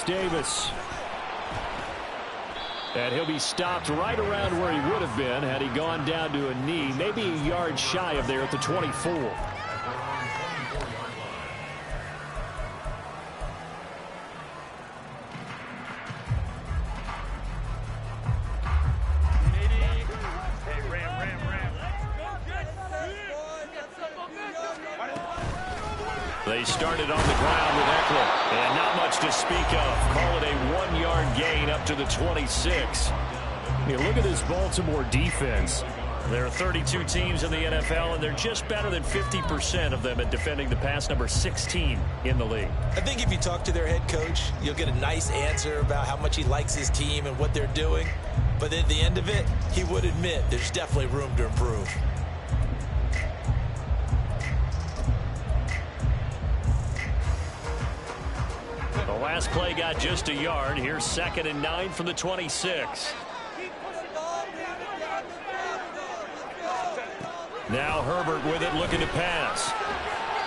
Davis. And he'll be stopped right around where he would have been had he gone down to a knee, maybe a yard shy of there at the 24. They started on the ground with Eckler, and not much to speak of. Call it a 1-yard gain up to the 26. You look at this Baltimore defense. There are 32 teams in the NFL, and they're just better than 50% of them at defending the pass, number 16 in the league. I think if you talk to their head coach, you'll get a nice answer about how much he likes his team and what they're doing. But at the end of it, he would admit there's definitely room to improve. The last play got just a yard. Here's 2nd and 9 from the 26. Now Herbert with it, looking to pass.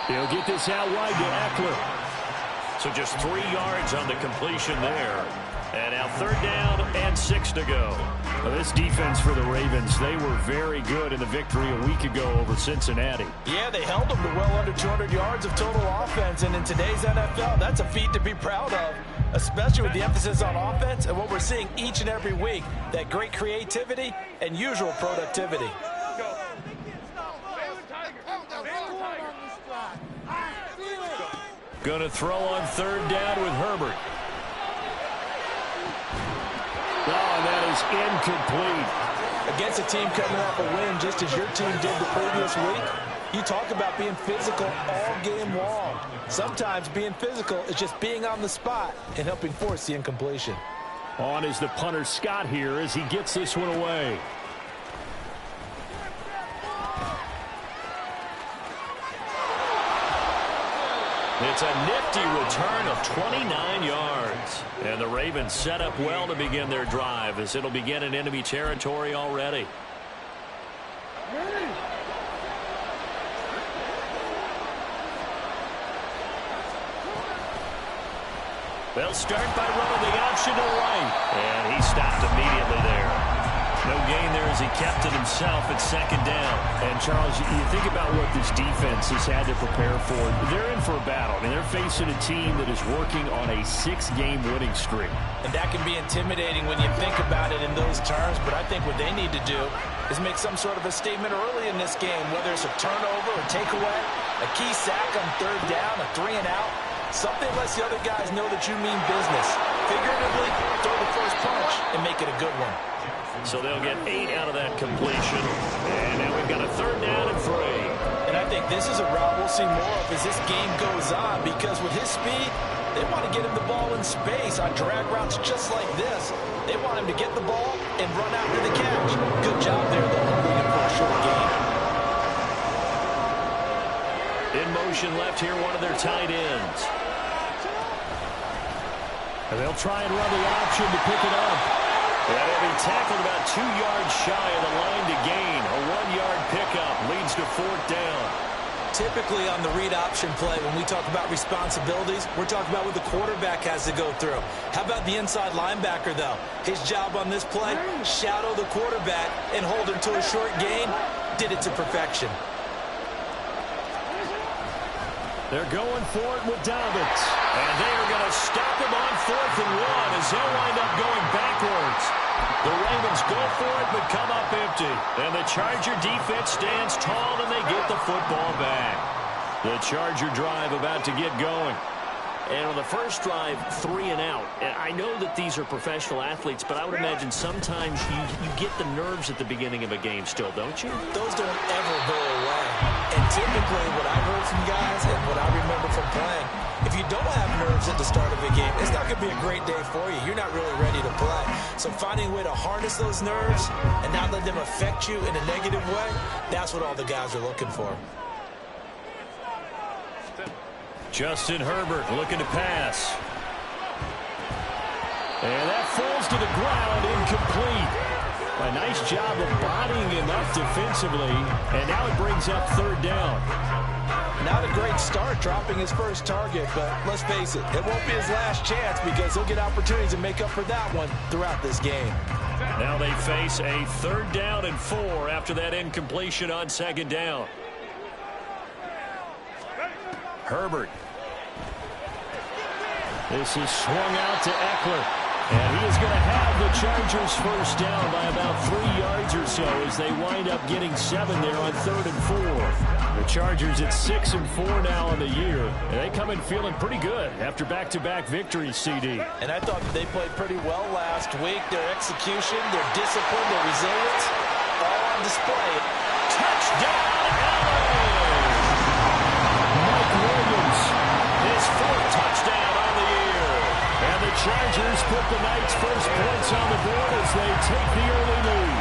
He'll get this out wide to Eckler. So just 3 yards on the completion there. And now 3rd down and 6 to go. Well, this defense for the Ravens, they were very good in the victory a week ago over Cincinnati. Yeah, they held them to well under 200 yards of total offense. And in today's NFL, that's a feat to be proud of, especially with the emphasis on offense and what we're seeing each and every week, that great creativity and usual productivity. Going to throw on 3rd down with Herbert. Oh, and that is incomplete. Against a team coming off a win just as your team did the previous week, you talk about being physical all game long. Sometimes being physical is just being on the spot and helping force the incompletion. On is the punter Scott here as he gets this one away. It's a nifty return of 29 yards. And the Ravens set up well to begin their drive as it'll begin in enemy territory already. They'll start by running the option to the right. And he stopped immediately there. No gain there as he kept it himself at 2nd down. And, Charles, you think about what this defense has had to prepare for. They're in for a battle. I mean, they're facing a team that is working on a 6-game winning streak. And that can be intimidating when you think about it in those terms. But I think what they need to do is make some sort of a statement early in this game, whether it's a turnover or takeaway, a key sack on 3rd down, a 3-and-out. Something lets the other guys know that you mean business. Figuratively, throw the first punch and make it a good one. So they'll get 8 out of that completion. And now we've got a 3rd down and 3. And I think this is a route we'll see more of as this game goes on, because with his speed, they want to get him the ball in space on drag routes just like this. They want him to get the ball and run out to the catch. Good job there, though, moving for a short gain. In motion left here, one of their tight ends. And they'll try and run the option to pick it up. And he'll be tackled about 2 yards shy of the line to gain. A 1-yard pickup leads to 4th down. Typically on the read option play, when we talk about responsibilities, we're talking about what the quarterback has to go through. How about the inside linebacker, though? His job on this play, shadow the quarterback and hold him to a short gain. Did it to perfection. They're going for it with Dobbins. And they are going to stop him on 4th and 1 as they'll wind up going backwards. The Ravens go for it but come up empty. And the Charger defense stands tall and they get the football back. The Charger drive about to get going. And on the first drive, 3-and-out. And I know that these are professional athletes, but I would imagine sometimes you get the nerves at the beginning of a game still, don't you? Those don't ever go away. And typically what I've heard from guys and what I remember from playing, if you don't have nerves at the start of a game, it's not going to be a great day for you. You're not really ready to play. So finding a way to harness those nerves and not let them affect you in a negative way, that's what all the guys are looking for. Justin Herbert looking to pass. And that falls to the ground, incomplete. A nice job of bodying him up defensively. And now it brings up 3rd down. Not a great start dropping his first target, but let's face it, it won't be his last chance because he'll get opportunities to make up for that one throughout this game. Now they face a 3rd down and 4 after that incompletion on 2nd down. Herbert. This is swung out to Eckler. And he is going to have the Chargers first down by about 3 yards or so as they wind up getting 7 there on 3rd and 4. The Chargers at 6 and 4 now in the year. And they come in feeling pretty good after back-to-back victories, CD. And I thought that they played pretty well last week. Their execution, their discipline, their resilience, all on display. Touchdown, ALOOO! Mike Williams, his 4th touchdown on the year. And the Chargers put the Knights' first points on the board as they take the early lead.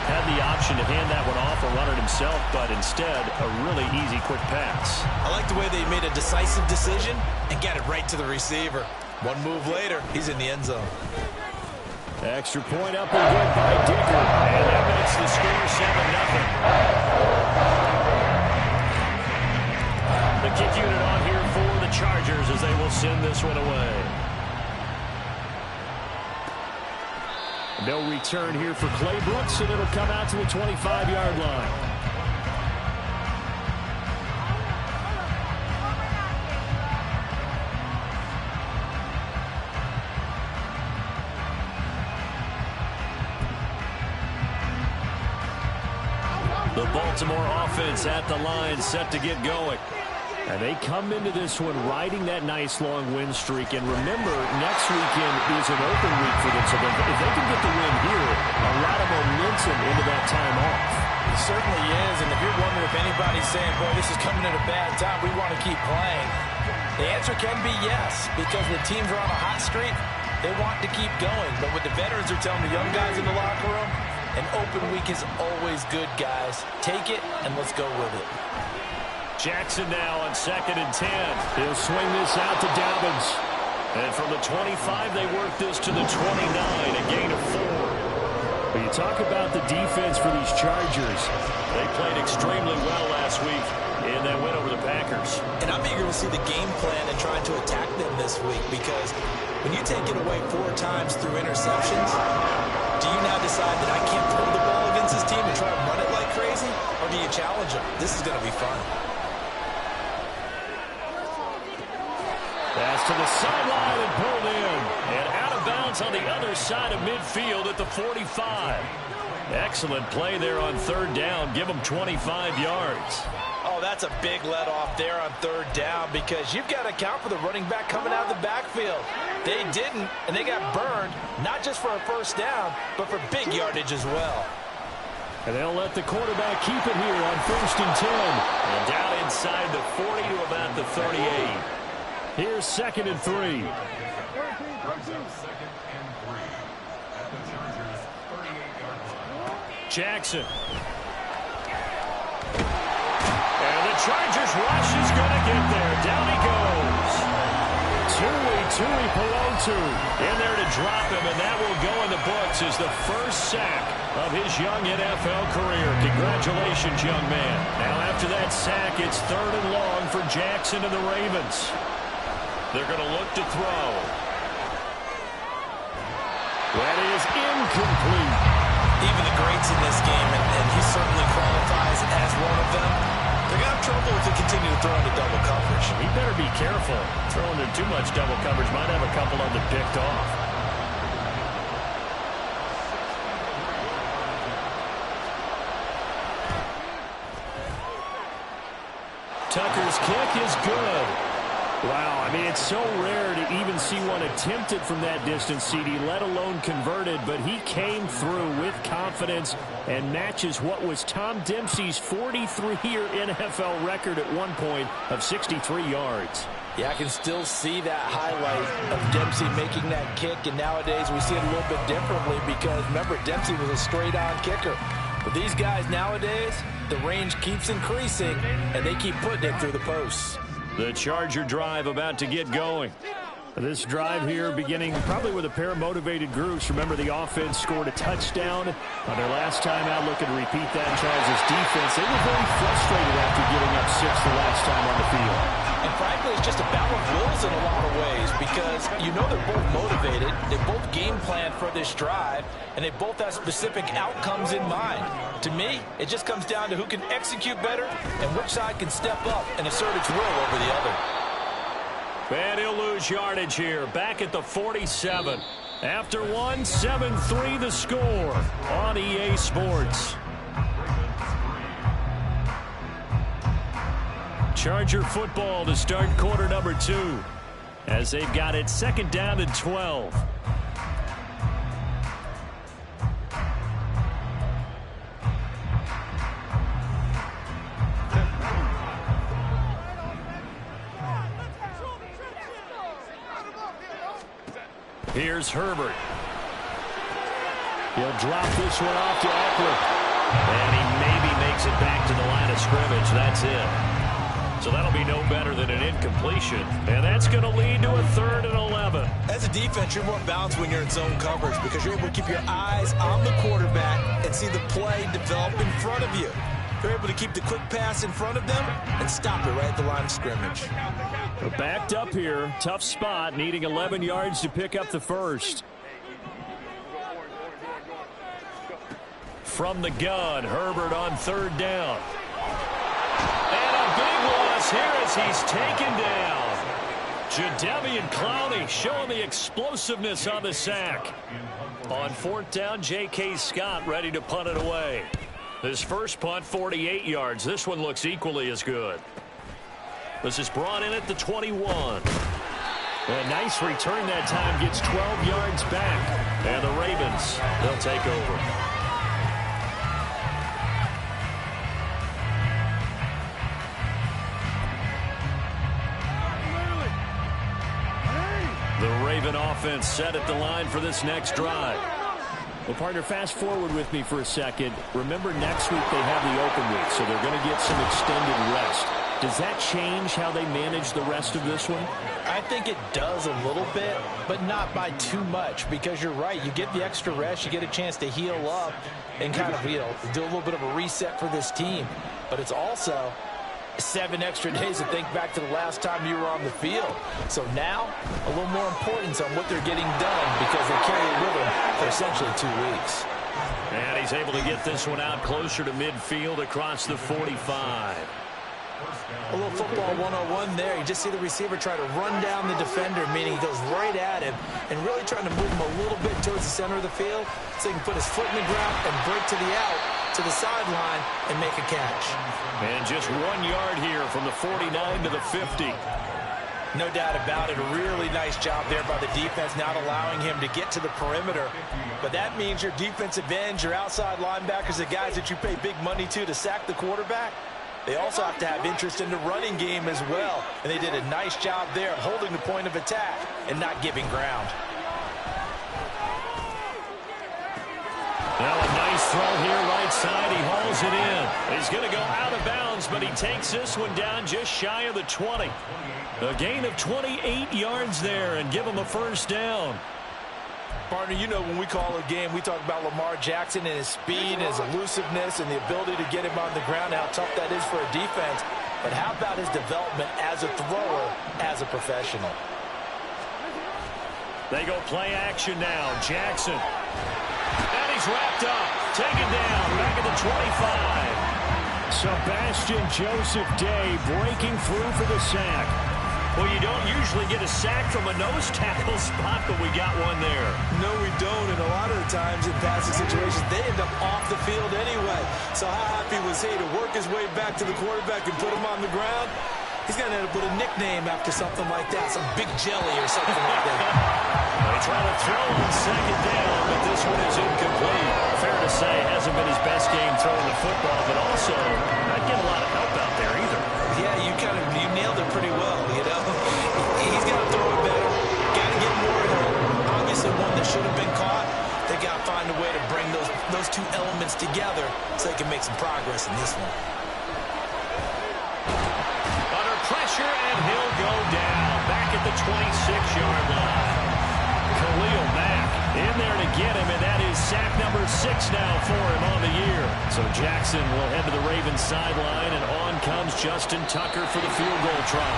Had the option to hand that one off or run it himself, but instead, a really easy, quick pass. I like the way they made a decisive decision and got it right to the receiver. One move later, he's in the end zone. Extra point up and good by Dicker. And that makes the score 7-0. The kick unit on here for the Chargers as they will send this one away. No return here for Clay Brooks, and it'll come out to the 25-yard line. The Baltimore offense at the line, set to get going. And they come into this one riding that nice long win streak. And remember, next weekend is an open week for them. So if they can get the win here, a lot of momentum into that time off. It certainly is. And if you're wondering if anybody's saying, boy, this is coming at a bad time, we want to keep playing, the answer can be yes. Because when teams are on a hot streak, they want to keep going. But what the veterans are telling the young guys in the locker room, an open week is always good, guys. Take it, and let's go with it. Jackson now on 2nd and 10. He'll swing this out to Dobbins. And from the 25, they work this to the 29, a gain of 4. When you talk about the defense for these Chargers, they played extremely well last week in that win over the Packers. And I'm eager to see the game plan and trying to attack them this week because when you take it away 4 times through interceptions, do you now decide that I can't throw the ball against this team and try to run it like crazy? Or do you challenge them? This is going to be fun. Pass to the sideline and pulled in. And out of bounds on the other side of midfield at the 45. Excellent play there on 3rd down. Give them 25 yards. Oh, that's a big let off there on 3rd down because you've got to account for the running back coming out of the backfield. They didn't, and they got burned, not just for a first down, but for big yardage as well. And they'll let the quarterback keep it here on 1st and 10. And down inside the 40 to about the 38. Here's 2nd and 3. Jackson. And the Chargers rush is going to get there. Down he goes. Tui Pelotu in there to drop him, and that will go in the books as the first sack of his young NFL career. Congratulations, young man. Now after that sack, it's 3rd and long for Jackson and the Ravens. They're going to look to throw. That is incomplete. Even the greats in this game, and he certainly qualifies as one of them, they're going to have trouble if they continue to throw into double coverage. He better be careful. Throwing into too much double coverage might have a couple of them picked off. Tucker's kick is good. Wow, I mean, it's so rare to even see one attempted from that distance, CD, let alone converted, but he came through with confidence and matches what was Tom Dempsey's 43-year NFL record at one point of 63 yards. Yeah, I can still see that highlight of Dempsey making that kick, and nowadays we see it a little bit differently because, remember, Dempsey was a straight-on kicker. But these guys nowadays, the range keeps increasing, and they keep putting it through the posts. The Charger drive about to get going. This drive here beginning probably with a pair of motivated groups. Remember, the offense scored a touchdown on their last time out. Looking to repeat that. Charles' defense, they were very frustrated after giving up 6 the last time on the field. And frankly, it's just a battle of wills in a lot of ways because you know they're both motivated. They both game plan for this drive, and they both have specific outcomes in mind. To me, it just comes down to who can execute better and which side can step up and assert its will over the other. And he'll lose yardage here. Back at the 47. After 1, 7-3 the score on EA Sports. Charger football to start quarter number 2 as they've got it 2nd down and 12. Here's Herbert. He'll drop this one off to Eckler. And he maybe makes it back to the line of scrimmage. That's it. So that'll be no better than an incompletion. And that's going to lead to a 3rd and 11. As a defense, you're more balanced when you're in zone coverage because you're able to keep your eyes on the quarterback and see the play develop in front of you. They're able to keep the quick pass in front of them and stop it right at the line of scrimmage. Backed up here. Tough spot. Needing 11 yards to pick up the first. From the gun, Herbert on 3rd down. And a big loss here as he's taken down. Jadeveon Clowney showing the explosiveness on the sack. On 4th down, J.K. Scott ready to punt it away. His first punt, 48 yards. This one looks equally as good. This is brought in at the 21. A nice return that time. Gets 12 yards back. And the Ravens, they'll take over. The Raven offense set at the line for this next drive. Well, partner, fast forward with me for a second. Remember, next week they have the open week, so they're going to get some extended rest. Does that change how they manage the rest of this one? I think it does a little bit, but not by too much, because you're right. You get the extra rest, you get a chance to heal up and kind of, do a little bit of a reset for this team. But it's also 7 extra days to think back to the last time you were on the field. So now, a little more importance on what they're getting done because they carry it with them for essentially 2 weeks. And he's able to get this one out closer to midfield across the 45. A little football 101 there. You just see the receiver try to run down the defender, meaning he goes right at him and really trying to move him a little bit towards the center of the field so he can put his foot in the ground and break to the out, to the sideline, and make a catch. And just 1 yard here from the 49 to the 50. No doubt about it. A really nice job there by the defense, not allowing him to get to the perimeter. But that means your defensive ends, your outside linebackers, the guys that you pay big money to sack the quarterback, they also have to have interest in the running game as well. And they did a nice job there of holding the point of attack and not giving ground. Now a nice throw here right side. He hauls it in. He's going to go out of bounds, but he takes this one down just shy of the 20. A gain of 28 yards there and give him a first down. Partner, when we call a game, we talk about Lamar Jackson and his speed, and his elusiveness, and the ability to get him on the ground, how tough that is for a defense. But how about his development as a thrower, as a professional? They go play action now. Jackson. And he's wrapped up. Taken down. Back at the 25. Sebastian Joseph Day breaking through for the sack. Well, you don't usually get a sack from a nose tackle spot, but we got one there. No, we don't. And a lot of the times in passing situations, they end up off the field anyway. So how happy was he to work his way back to the quarterback and put him on the ground? He's going to end up with a nickname after something like that, some Big Jelly or something like that. They try to throw on 2nd down, but this one is incomplete. Fair to say, hasn't been his best game throwing the football, but also not getting a lot of help out there either. Yeah, you nailed it pretty well, He's got to throw it better. Got to get more help. Obviously one that should have been caught. They got to find a way to bring those two elements together so they can make some progress in this one. Under pressure, and he'll go down. Back at the 26 6-yard line. Khalil Mack in there to get him, and that is sack number 6 now for him on the year. So Jackson will head to the Ravens sideline, and on comes Justin Tucker for the field goal try.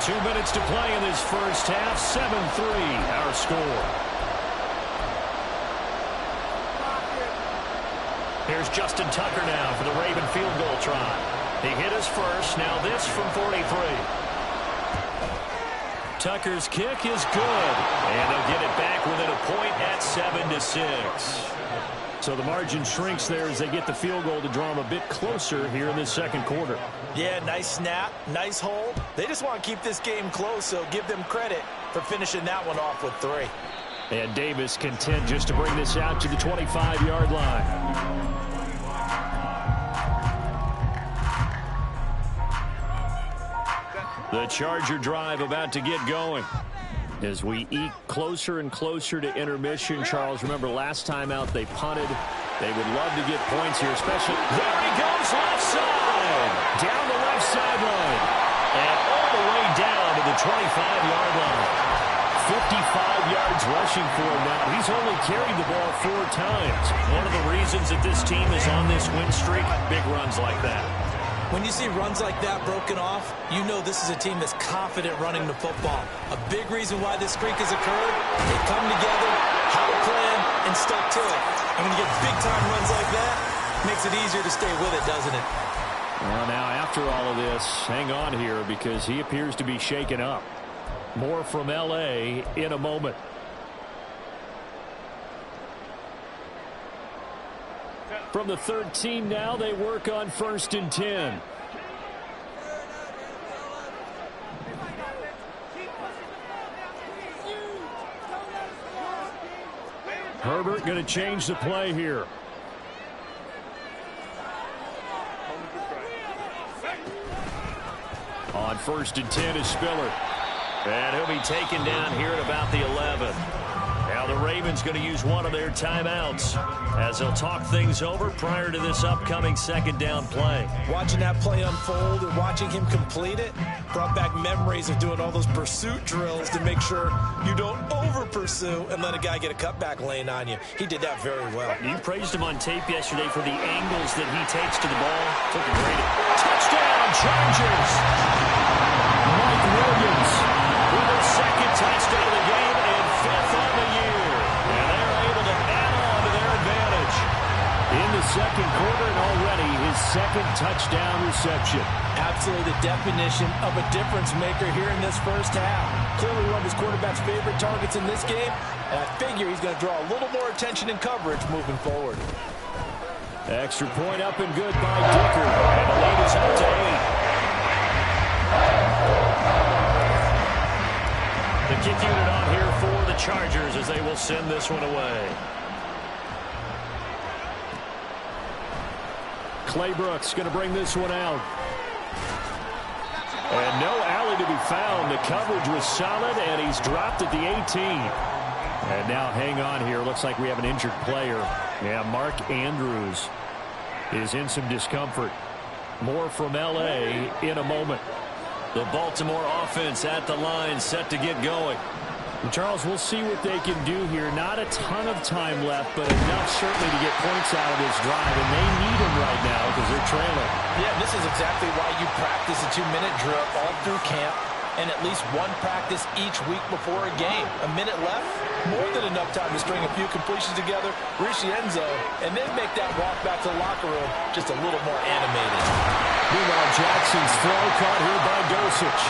2 minutes to play in this first half. 7-3 our score. Here's Justin Tucker now for the Raven field goal try. He hit us first. Now this from 43. Tucker's kick is good, and they'll get it back within a point at 7-6. So the margin shrinks there as they get the field goal to draw them a bit closer here in this second quarter. Yeah, nice snap, nice hold. They just want to keep this game close, so give them credit for finishing that one off with 3. And Davis content just to bring this out to the 25-yard line. The Charger drive about to get going. As we eke closer and closer to intermission, Charles, remember last time out they punted. They would love to get points here, especially. There he goes, left side. Down the left sideline. And all the way down to the 25-yard line. 55 yards rushing for him now. He's only carried the ball 4 times. One of the reasons that this team is on this win streak, big runs like that. When you see runs like that broken off, you know this is a team that's confident running the football. A big reason why this streak has occurred, they come together, had a plan, and stuck to it. And when you get big-time runs like that, it makes it easier to stay with it, doesn't it? Well, now, after all of this, hang on here because he appears to be shaken up. More from L.A. in a moment. From the 13 now, they work on 1st and 10. Herbert going to change the play here. On 1st and 10 is Spiller. And he'll be taken down here at about the 11. Now the Ravens going to use one of their timeouts as they'll talk things over prior to this upcoming 2nd down play. Watching that play unfold and watching him complete it brought back memories of doing all those pursuit drills to make sure you don't over-pursue and let a guy get a cutback lane on you. He did that very well. You praised him on tape yesterday for the angles that he takes to the ball. Took a great touchdown, Chargers! Mike Williams with his 2nd touchdown of the game and 5th on the year. And they're able to add on to their advantage in the 2nd quarter, and already his 2nd touchdown reception. Absolutely the definition of a difference maker here in this first half. Clearly one of his quarterback's favorite targets in this game, and I figure he's going to draw a little more attention and coverage moving forward. Extra point up and good by Dicker, and the lead is up to 8. The kick unit on here for the Chargers as they will send this one away. Clay Brooks going to bring this one out. And no alley to be found. The coverage was solid, and he's dropped at the 18. And now hang on here. Looks like we have an injured player. Yeah, Mark Andrews is in some discomfort. More from L.A. in a moment. The Baltimore offense at the line, set to get going. And Charles, we'll see what they can do here. Not a ton of time left, but enough certainly to get points out of this drive, and they need them right now because they're trailing. Yeah, this is exactly why you practice a 2-minute drill all through camp and at least one practice each week before a game. A minute left, more than enough time to string a few completions together, reach the end zone, and then make that walk back to the locker room just a little more animated. Meanwhile, Jackson's throw caught here by Dosich.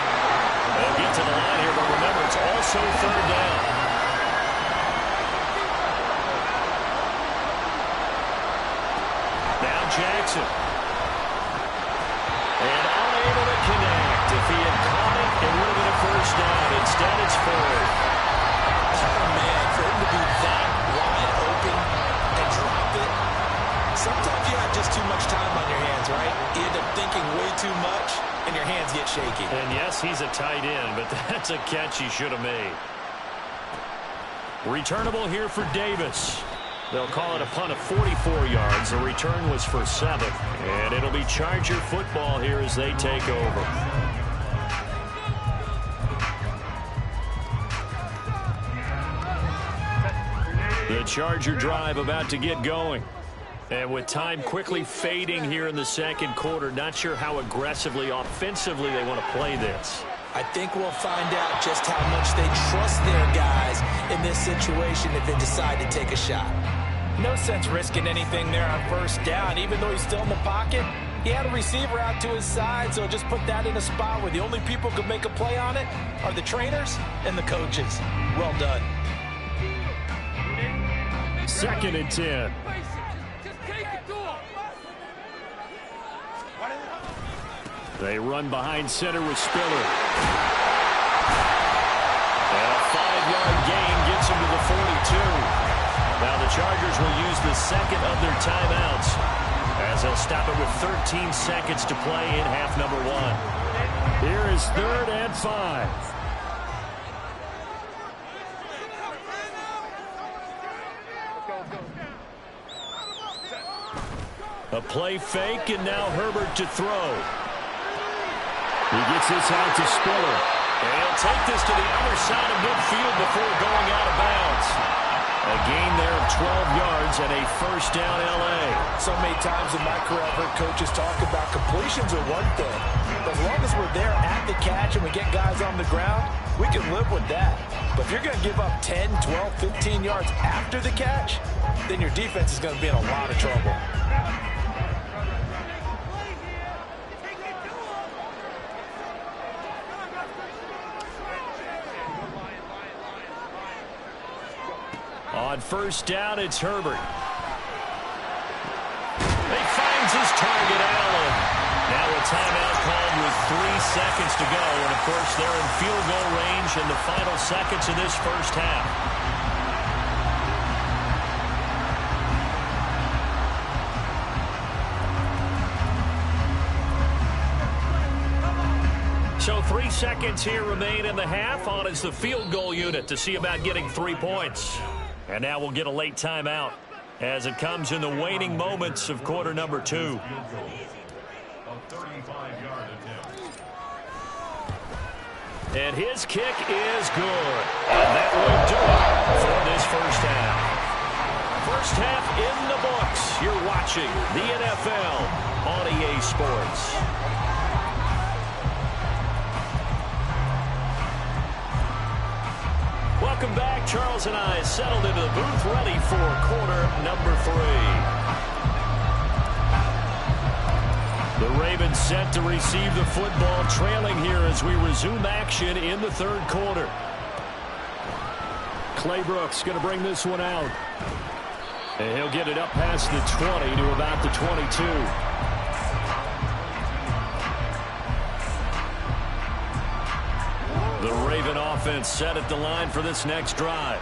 They'll get to the line here, but remember, it's also 3rd down. Now Jackson. And unable to connect. If he had caught it, it would have been a 1st down. Instead, it's 4th. Oh, man, for him to be that wide open and drop it, sometimes you have just too much time on your hands, right? You end up thinking way too much, and your hands get shaky. And yes, he's a tight end, but that's a catch he should have made. Returnable here for Davis. They'll call it a punt of 44 yards. The return was for 7. And it'll be Charger football here as they take over. The Charger drive about to get going. And with time quickly fading here in the second quarter, not sure how aggressively, offensively they want to play this. I think we'll find out just how much they trust their guys in this situation if they decide to take a shot. No sense risking anything there on first down, even though he's still in the pocket. He had a receiver out to his side, so just put that in a spot where the only people who can make a play on it are the trainers and the coaches. Well done. 2nd and 10. They run behind center with Spiller. And a 5-yard gain gets him to the 42. Now the Chargers will use the second of their timeouts as they'll stop it with 13 seconds to play in half number 1. Here is 3rd and 5. A play fake, and now Herbert to throw. He gets this out to Spiller. And he'll take this to the other side of midfield before going out of bounds. A gain there of 12 yards and a first down L.A. So many times in my career, I've heard coaches talk about completions are one thing. But as long as we're there at the catch and we get guys on the ground, we can live with that. But if you're going to give up 10, 12, 15 yards after the catch, then your defense is going to be in a lot of trouble. On first down, it's Herbert. He finds his target, Allen. Now a timeout called with 3 seconds to go. And, of course, they're in field goal range in the final seconds of this first half. So 3 seconds here remain in the half. On is the field goal unit to see about getting 3 points. And now we'll get a late timeout as it comes in the waning moments of quarter number 2. And his kick is good. And that will do it for this first half. First half in the books. You're watching the NFL on EA Sports. Welcome back. Charles and I settled into the booth, ready for quarter number 3. The Ravens set to receive the football, trailing here as we resume action in the 3rd quarter. Clay Brooks going to bring this one out. And he'll get it up past the 20 to about the 22. The Raven offense set at the line for this next drive.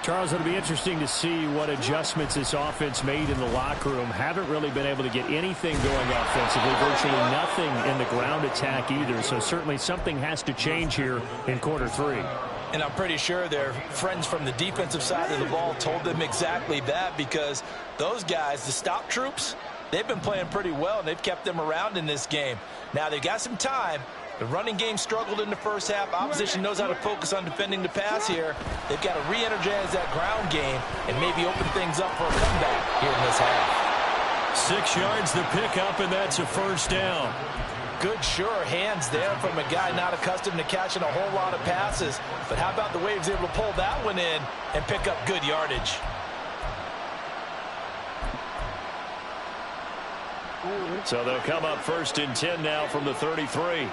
Charles, it'll be interesting to see what adjustments this offense made in the locker room. Haven't really been able to get anything going offensively, virtually nothing in the ground attack either. So certainly something has to change here in quarter 3. And I'm pretty sure their friends from the defensive side of the ball told them exactly that, because those guys, the stop troops, they've been playing pretty well, and they've kept them around in this game. Now they've got some time. The running game struggled in the first half. Opposition knows how to focus on defending the pass here. They've got to re-energize that ground game and maybe open things up for a comeback here in this half. 6 yards the pickup, and that's a first down. Good, sure hands there from a guy not accustomed to catching a whole lot of passes. But how about the way he was able to pull that one in and pick up good yardage? So they'll come up 1st and 10 now from the 33.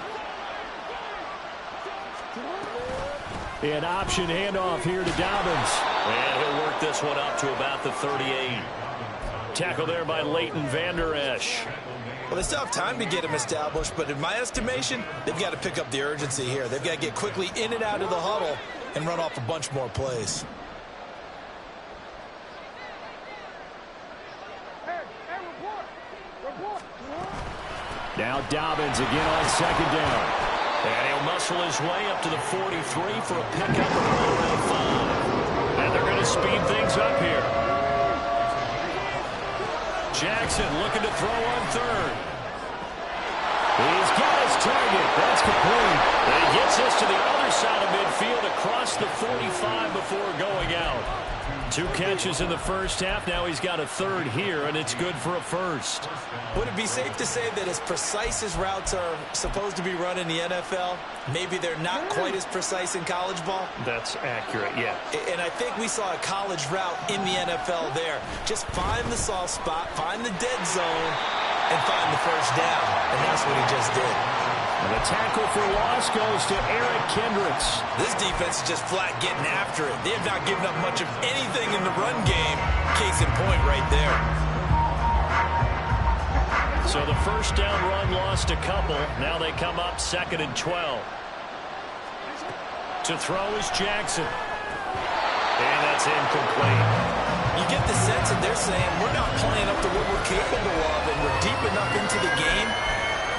An option handoff here to Dobbins. And he'll work this one up to about the 38. Tackle there by Leighton Vander Esch. Well, they still have time to get him established, but in my estimation, they've got to pick up the urgency here. They've got to get quickly in and out of the huddle and run off a bunch more plays. Now Dobbins again on 2nd down. And he'll muscle his way up to the 43 for a pickup of around 5. And they're going to speed things up here. Jackson looking to throw on 3rd. He's got his target. That's complete. And he gets this to the other side of midfield across the 45 before going out. 2 catches in the first half. Now he's got a third here, and it's good for a first. Would it be safe to say that as precise as routes are supposed to be run in the NFL, maybe they're not quite as precise in college ball? That's accurate, yeah. And I think we saw a college route in the NFL there. Just find the soft spot, find the dead zone, and find the first down. And that's what he just did. And the tackle for loss goes to Eric Kendricks. This defense is just flat getting after it. They have not given up much of anything in the run game. Case in point right there. So the first down run lost a couple. Now they come up 2nd and 12. To throw is Jackson. And that's incomplete. You get the sense that they're saying we're not playing up to what we're capable of, and we're deep enough into the game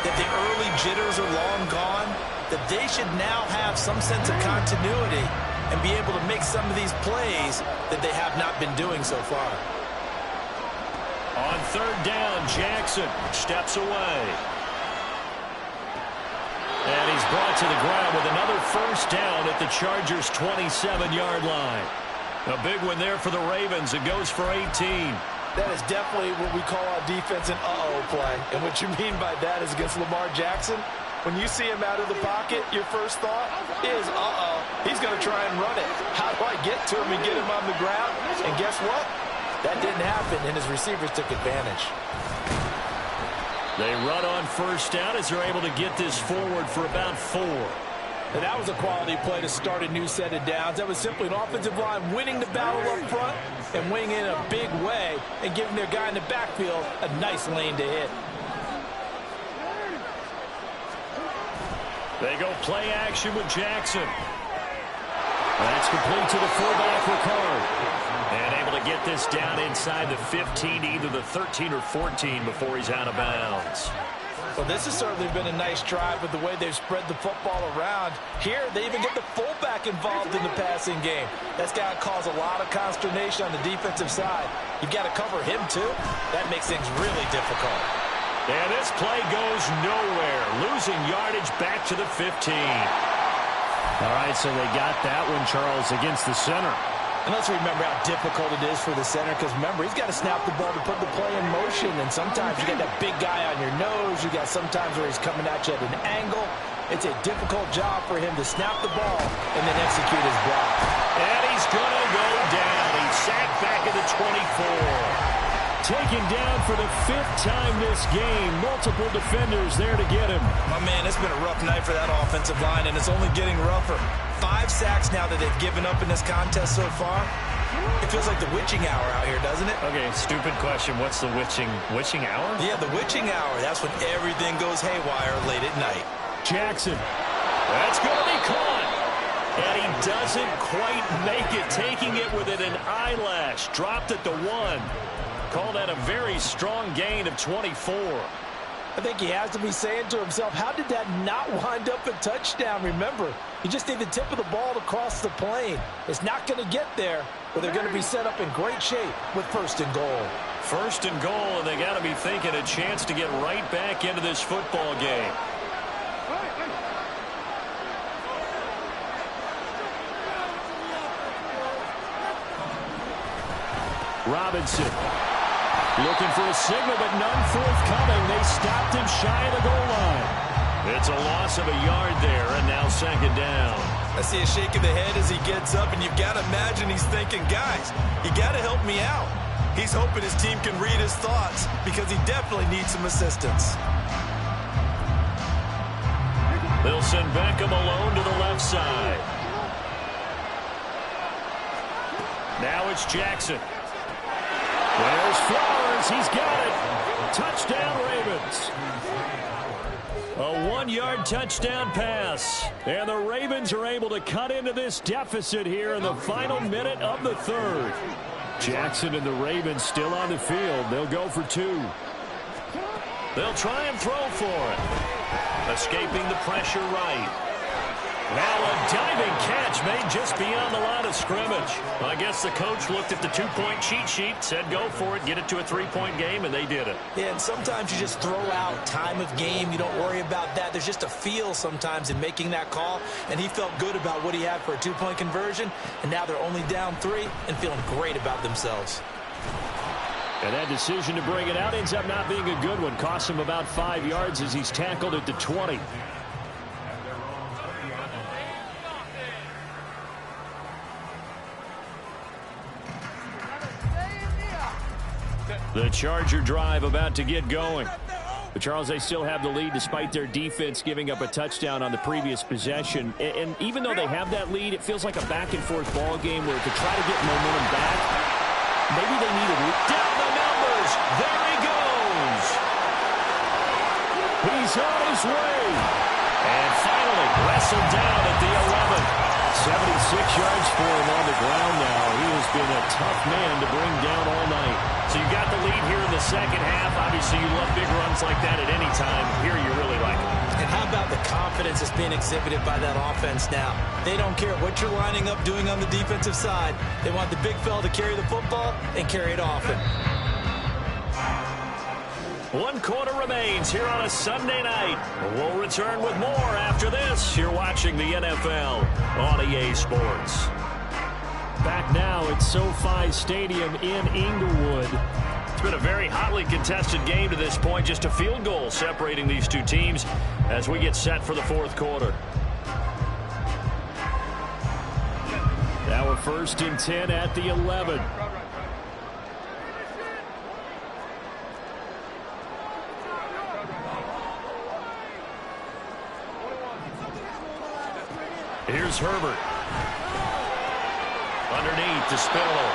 that the early jitters are long gone, that they should now have some sense of continuity and be able to make some of these plays that they have not been doing so far. On 3rd down, Jackson steps away. And he's brought to the ground with another first down at the Chargers' 27-yard line. A big one there for the Ravens. It goes for 18. That is definitely what we call our defense an uh-oh play. And what you mean by that is against Lamar Jackson, when you see him out of the pocket, your first thought is, uh-oh, he's going to try and run it. How do I get to him and get him on the ground? And guess what? That didn't happen, and his receivers took advantage. They run on first down as they're able to get this forward for about 4. And that was a quality play to start a new set of downs. That was simply an offensive line winning the battle up front and winning in a big way and giving their guy in the backfield a nice lane to hit. They go play action with Jackson. That's complete to the fullback, Ricard. And able to get this down inside the 15, either the 13 or 14 before he's out of bounds. Well, this has certainly been a nice drive with the way they've spread the football around. Here, they even get the fullback involved in the passing game. That's got to cause a lot of consternation on the defensive side. You've got to cover him, too. That makes things really difficult. And this play goes nowhere. Losing yardage back to the 15. All right, so they got that one, Charles, against the center. And let's remember how difficult it is for the center, because remember, he's got to snap the ball to put the play in motion, and sometimes you got that big guy on your nose. You got sometimes where he's coming at you at an angle. It's a difficult job for him to snap the ball and then execute his block. And he's going to go down. He's sacked back at the 24. Taken down for the 5th time this game. Multiple defenders there to get him. My man, it's been a rough night for that offensive line, and it's only getting rougher. 5 sacks now that they've given up in this contest so far. It feels like the witching hour out here, doesn't it? Okay, stupid question. What's the witching hour? Yeah, the witching hour. That's when everything goes haywire late at night. Jackson. That's going to be caught. And he doesn't quite make it. Taking it within an eyelash. Dropped at the 1. Call that a very strong gain of 24. I think he has to be saying to himself, how did that not wind up a touchdown? Remember, you just need the tip of the ball to cross the plane. It's not going to get there, but they're going to be set up in great shape with 1st and goal. 1st and goal, and they got to be thinking a chance to get right back into this football game. Robinson. Looking for a signal, but none forthcoming. They stopped him shy of the goal line. It's a loss of a yard there, and now 2nd down. I see a shake of the head as he gets up, and you've got to imagine he's thinking, guys, you got to help me out. He's hoping his team can read his thoughts because he definitely needs some assistance. They'll send Beckham alone to the left side. Now it's Jackson. There's Flowers. He's got it. Touchdown, Ravens. A 1-yard touchdown pass. And the Ravens are able to cut into this deficit here in the final minute of the 3rd. Jackson and the Ravens still on the field. They'll go for 2. They'll try and throw for it. Escaping the pressure right. Now a diving catch made just beyond the line of scrimmage. I guess the coach looked at the two-point cheat sheet, said go for it, get it to a three-point game, and they did it. Yeah, and sometimes you just throw out time of game. You don't worry about that. There's just a feel sometimes in making that call, and he felt good about what he had for a two-point conversion, and now they're only down 3 and feeling great about themselves. And that decision to bring it out ends up not being a good one. Costs him about 5 yards as he's tackled at the 20. The Charger drive about to get going. But Charles, they still have the lead despite their defense giving up a touchdown on the previous possession. And even though they have that lead, it feels like a back-and-forth ball game where to try to get momentum back, maybe they need a down the numbers. There he goes. He's on his way. And finally wrestled down at the 11. 76 yards for him on the ground now. He has been a tough man to bring down all night. So you got the lead here in the second half. Obviously, you love big runs like that at any time. Here you really like it. And how about the confidence that's being exhibited by that offense now? They don't care what you're lining up doing on the defensive side. They want the big fella to carry the football and carry it often. 1 quarter remains here on a Sunday night. We'll return with more after this. You're watching the NFL on EA Sports. Back now at SoFi Stadium in Inglewood. It's been a very hotly contested game to this point. Just a field goal separating these two teams as we get set for the fourth quarter. Now we're 1st and 10 at the 11. Here's Herbert. Underneath to Spittle.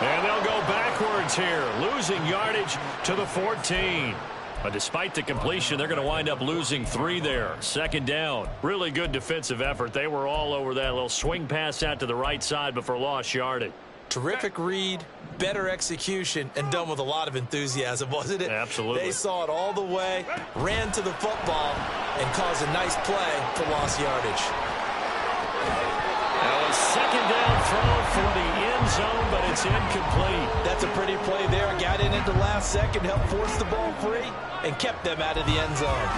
And they'll go backwards here, losing yardage to the 14. But despite the completion, they're going to wind up losing 3 there. 2nd down. Really good defensive effort. They were all over that little swing pass out to the right side before lost yardage. Terrific read, better execution, and done with a lot of enthusiasm, wasn't it? Absolutely. They saw it all the way, ran to the football, and caused a nice play for lost yardage. Now a 2nd down throw for the end zone, but it's incomplete. That's a pretty play there. Got in at the last second, helped force the ball free, and kept them out of the end zone.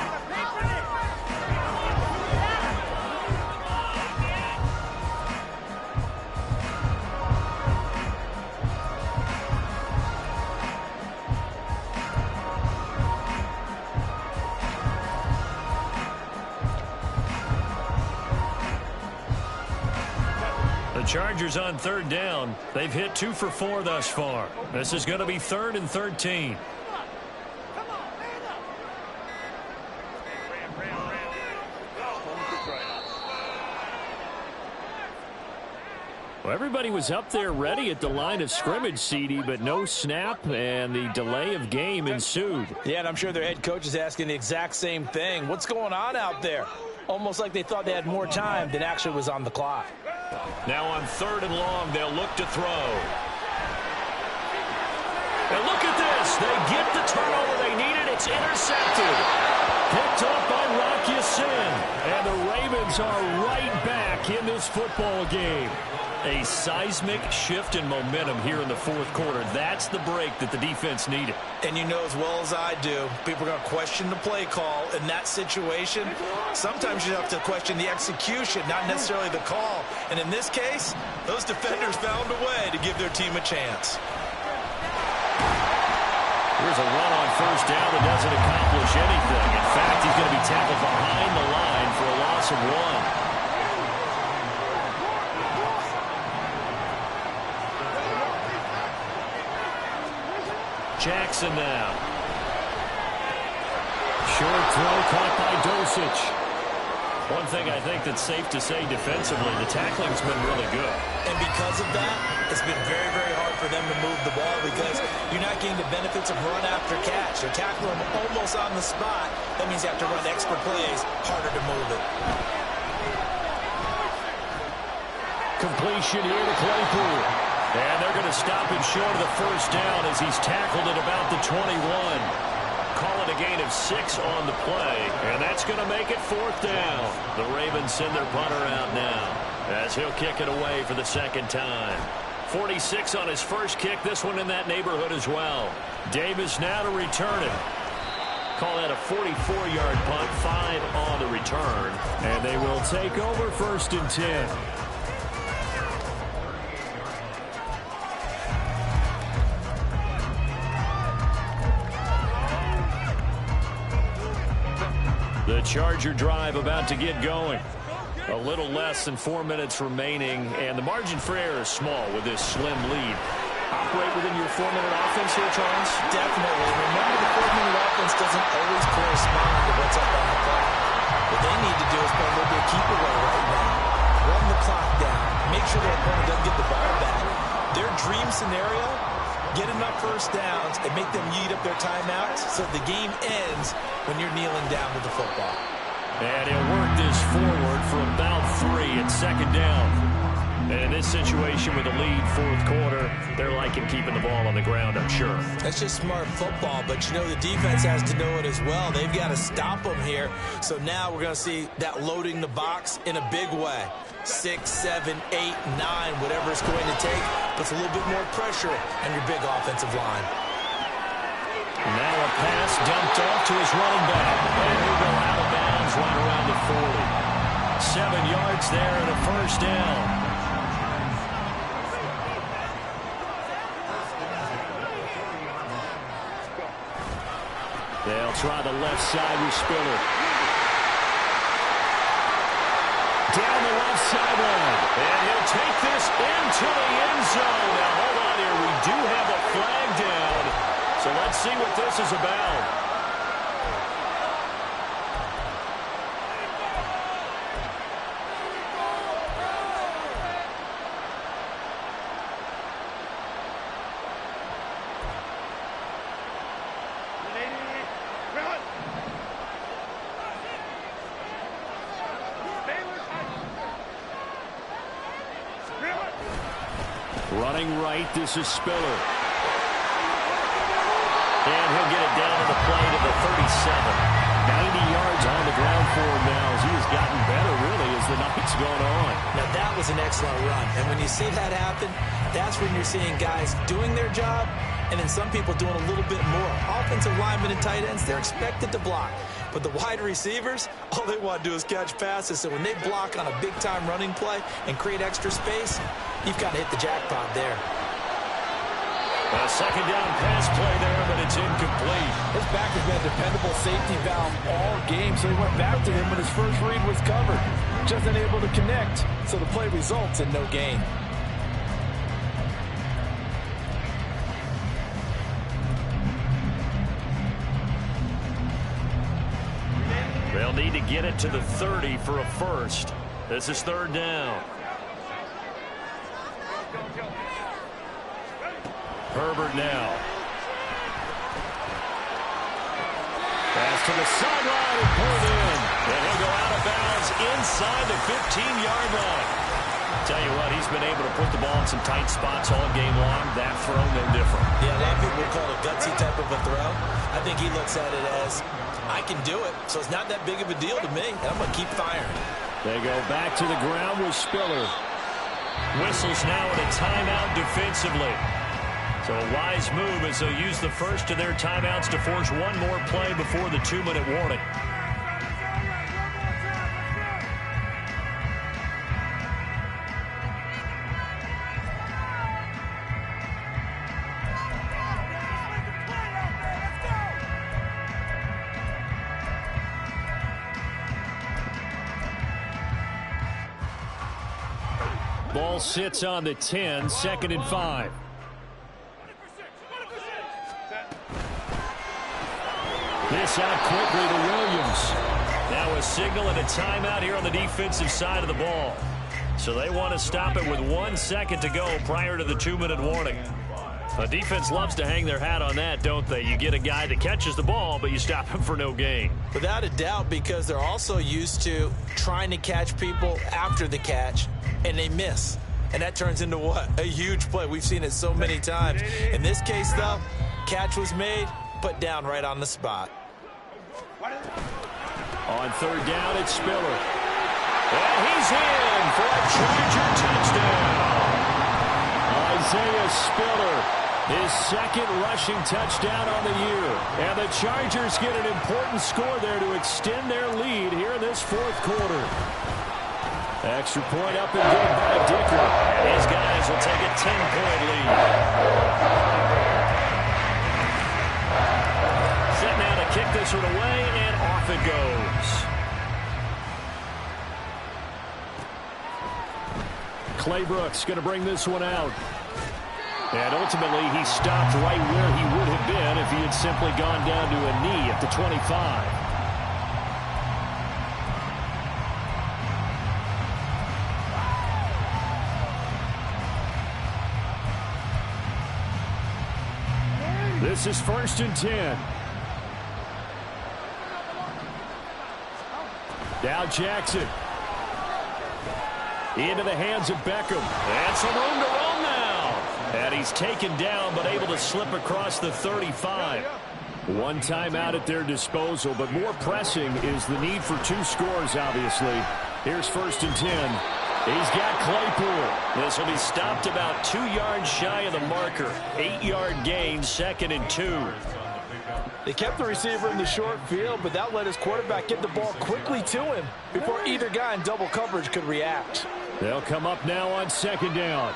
The Chargers on 3rd down. They've hit 2 for 4 thus far. This is going to be 3rd and 13. Well, everybody was up there ready at the line of scrimmage, CD, but no snap, and the delay of game ensued. Yeah, and I'm sure their head coach is asking the exact same thing. What's going on out there? Almost like they thought they had more time than actually was on the clock. Now on 3rd and long, they'll look to throw. And look at this. They get the turnover they needed. It's intercepted. Picked up by Rock Ya-Sin. And the Ravens are right back in this football game. A seismic shift in momentum here in the fourth quarter. That's the break that the defense needed. And you know as well as I do, people are going to question the play call in that situation. Sometimes you have to question the execution, not necessarily the call. And in this case, those defenders found a way to give their team a chance. Here's a run on 1st down that doesn't accomplish anything. In fact, he's going to be tackled behind the line for a loss of 1. Jackson now. Short throw caught by Dosich. One thing I think that's safe to say defensively, the tackling's been really good. And because of that, it's been very, very hard for them to move the ball because you're not getting the benefits of run after catch. They're tackling them almost on the spot. That means you have to run extra plays, harder to move it. Completion here to Claypool. And they're going to stop him short of the 1st down as he's tackled at about the 21. call it a gain of 6 on the play, and that's going to make it 4th down. The Ravens send their punter out now as he'll kick it away for the second time. 46 on his first kick, this one in that neighborhood as well. Davis now to return it. Call that a 44-yard punt, 5 on the return. And they will take over 1st and 10. The Charger drive about to get going. A little less than 4 minutes remaining, and the margin for error is small with this slim lead. Operate within your 4-minute offense here, Charles? Definitely. Remember, the 4-minute offense doesn't always correspond to what's up on the clock. What they need to do is play a little bit of keep away right now. Run the clock down. Make sure their opponent doesn't get the ball back. Their dream scenario, get enough first downs and make them eat up their timeouts so the game ends when you're kneeling down with the football. And he'll work this forward for about 3 at 2nd down. And in this situation with a lead 4th quarter, they're liking keeping the ball on the ground, I'm sure. That's just smart football, but you know the defense has to know it as well. They've got to stop them here. So now we're going to see that loading the box in a big way. 6, 7, 8, 9, whatever it's going to take, puts a little bit more pressure on your big offensive line. Now a pass dumped off to his running back. And he'll go out of bounds right around the 40. 7 yards there and a 1st down. They'll try the left side with Spiller. Down the left sideline. And he'll take this into the end zone. Now, hold on here. We do have a flag down. So let's see what this is about. Running right, this is Spiller. And he'll get it down to the play to the 37. 90 yards on the ground for him now as he has gotten better, really, as the night's gone on. Now, that was an excellent run. And when you see that happen, that's when you're seeing guys doing their job and then some people doing a little bit more. Offensive linemen and tight ends, they're expected to block. But the wide receivers, all they want to do is catch passes. So when they block on a big-time running play and create extra space, you've got to hit the jackpot there. A 2nd down pass play there, but it's incomplete. His back has been a dependable safety valve all game, so he went back to him when his first read was covered. Just unable to connect, so the play results in no gain. They'll need to get it to the 30 for a first. This is 3rd down. Herbert now. Pass to the sideline and pulled in. And he'll go out of bounds inside the 15-yard line. Tell you what, he's been able to put the ball in some tight spots all game long. That throw, no different. Yeah, a lot of people would call it a gutsy type of a throw. I think he looks at it as, I can do it, so it's not that big of a deal to me, and I'm going to keep firing. They go back to the ground with Spiller. Whistles now at a timeout defensively. So a wise move as they'll use the first of their timeouts to force one more play before the 2-minute warning. Ball sits on the 10, 2nd and 5. This out quickly to Williams. Now a signal and a timeout here on the defensive side of the ball. So they want to stop it with 1 second to go prior to the 2-minute warning. The defense loves to hang their hat on that, don't they? You get a guy that catches the ball, but you stop him for no gain. Without a doubt, because they're also used to trying to catch people after the catch, and they miss. And that turns into what? A huge play. We've seen it so many times. In this case, though, catch was made. put down right on the spot. On third down, it's Spiller. And he's in for a Charger touchdown. Isaiah Spiller, his second rushing touchdown on the year. And the Chargers get an important score there to extend their lead here in this fourth quarter. Extra point up and good by Dicker. These guys will take a 10-point lead. Set now to kick this one away, and off it goes. Clay Brooks going to bring this one out. And ultimately, he stopped right where he would have been if he had simply gone down to a knee at the 25. This is 1st and 10. Now Jackson. Into the hands of Beckham. And some room to run now. And he's taken down, but able to slip across the 35. One timeout at their disposal, but more pressing is the need for 2 scores, obviously. Here's 1st and 10. He's got Claypool. This will be stopped about 2 yards shy of the marker. 8-yard gain, 2nd and 2. They kept the receiver in the short field, but that let his quarterback get the ball quickly to him before either guy in double coverage could react. They'll come up now on 2nd down.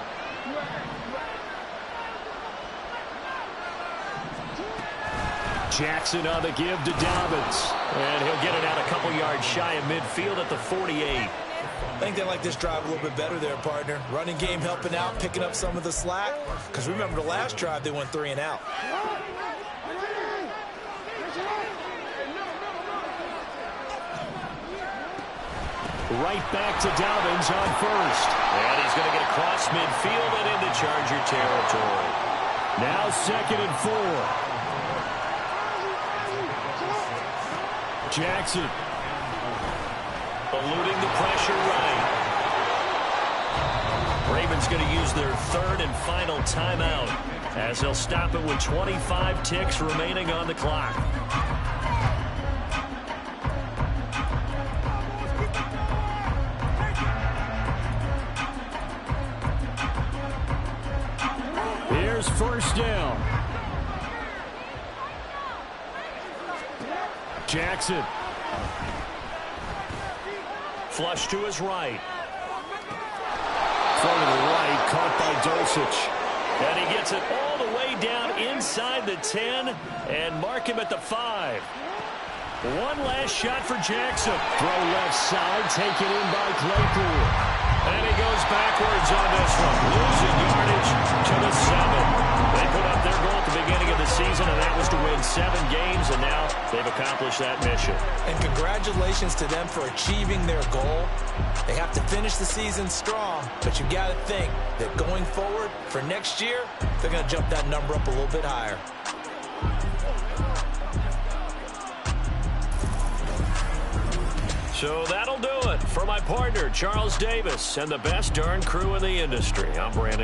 Jackson on the give to Dobbins. And he'll get it out a couple yards shy of midfield at the 48. I think they like this drive a little bit better there, partner. Running game helping out, picking up some of the slack. Because remember the last drive, they went 3 and out. Right back to Dobbins on 1st. And he's going to get across midfield and into Charger territory. Now 2nd and 4. Jackson. Eluding the pressure right. Ravens going to use their 3rd and final timeout as they'll stop it with 25 ticks remaining on the clock. Here's 1st down. Jackson. Flush to his right. Throw to the right, caught by Dulcich. And he gets it all the way down inside the 10 and mark him at the 5. One last shot for Jackson. Throw left side, taken in by Claypool. And he goes backwards on this one, losing yardage to the 7. They put up their goal at the beginning of the season, and that was to win 7 games, and now they've accomplished that mission. And congratulations to them for achieving their goal. They have to finish the season strong, but you got to think that going forward for next year, they're going to jump that number up a little bit higher. So that'll do it for my partner, Charles Davis, and the best darn crew in the industry. I'm Brandon.